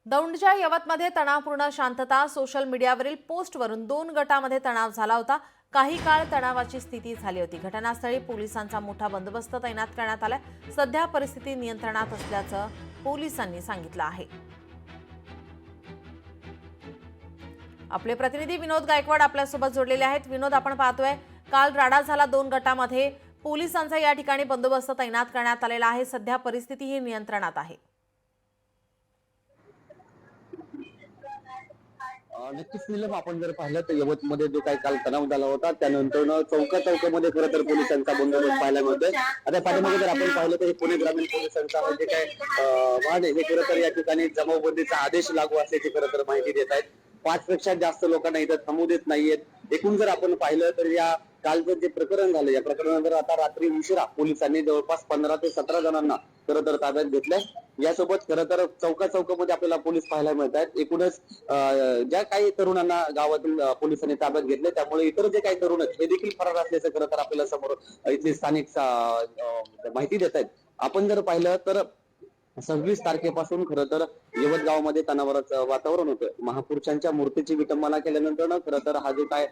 दौंडच्या यवतमध्ये तणावपूर्ण शांतता। सोशल मीडियावरील पोस्टवरून दोन गटांमध्ये तणाव झाला होता। काही काळ तणावाची स्थिती झाली होती। घटनास्थळी पोलिसांचा मोठा बंदोबस्त तैनात करण्यात आलाय। सध्या परिस्थिती नियंत्रणात असल्याचं पोलिसांनी सांगितलं आहे। आपले प्रतिनिधी विनोद गायकवाड आपल्यासोबत जोडलेले आहेत। विनोद, आपण पाहतोय काल राडा झाला दोन गटांमध्ये। पोलिसांचा या ठिकाणी बंदोबस्त तैनात करण्यात आलेला आहे। सध्या परिस्थिती ही नियंत्रणात आहे। नक्कीच नीलम, आपण जर पाहिलं तर यवतमध्ये जो काही काल तणाव झाला होता त्यानंतर चौकामध्ये खरं तर पोलिसांचा बंदोबस्त पाहायला मिळतोय। आता पाठीमागे जर आपण पाहिलं तर हे पुणे ग्रामीण पोलिसांचा जे काय वाहन आहे हे खरं तर या ठिकाणी जमावबंदीचा आदेश लागू असल्याची खरं तर माहिती देत आहेत। 5 पेक्षा जास्त लोकांना इथं थांबू देत नाहीयेत। एकूण जर आपण पाहिलं तर या कालचं जे प्रकरण झालं, या प्रकरणानंतर आता रात्री उशिरा पोलिसांनी जवळपास 15 ते 17 जणांना खरं तर ताब्यात घेतलंय। यासोबत खरं तर चौकामध्ये आपल्याला पोलीस पाहायला मिळत आहेत। एकूणच ज्या काही तरुणांना गावातील पोलिसांनी ताब्यात घेतले, त्यामुळे इतर जे काही तरुण आहेत हे देखील फरार असल्याचं खरं तर आपल्याला समोर इथले स्थानिक माहिती देत आहेत। आपण जर पाहिलं तर 26 तारखेपासून खरं तर यवत गावामध्ये तणावाचं वातावरण होतं। महापुरुषांच्या मूर्तीची विटंबना केल्यानंतर खरं तर हा जो काय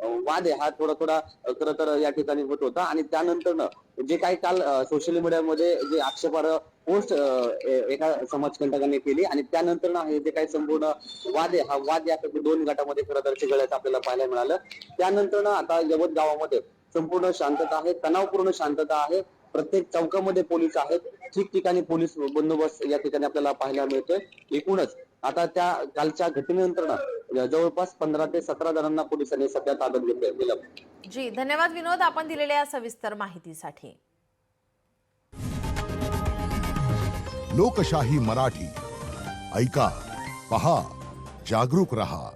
वाद आहे हा थोडा खरं तर या ठिकाणी होत होता। आणि त्यानंतर जे काही काल सोशल मीडियामध्ये जे आक्षेपार्ह पोस्ट एका समाजकंटकांनी केली आणि त्यानंतर हे जे काही संपूर्ण वाद आहे हा वाद यापैकी दोन गटामध्ये खरं तर चिघळल्याचं आपल्याला पाहायला मिळालं। त्यानंतर आता यवत गावामध्ये संपूर्ण शांतता आहे, तणावपूर्ण शांतता आहे। प्रत्येक चौकामध्ये पोलीस आहेत, ठिकठिकाणी पोलीस बंदोबस्त या ठिकाणी आपल्याला पाहायला मिळतोय। एकूणच आता त्या कालच्या घटनेनंतर जवळपास 15 ते 17 जणांना पोलिसांनी सध्या ताब्यात घेतलंय। जी, धन्यवाद विनोद, आपण दिलेल्या सविस्तर माहितीसाठी। लोकशाही मराठी ऐका, पहा, जागरूक रहा।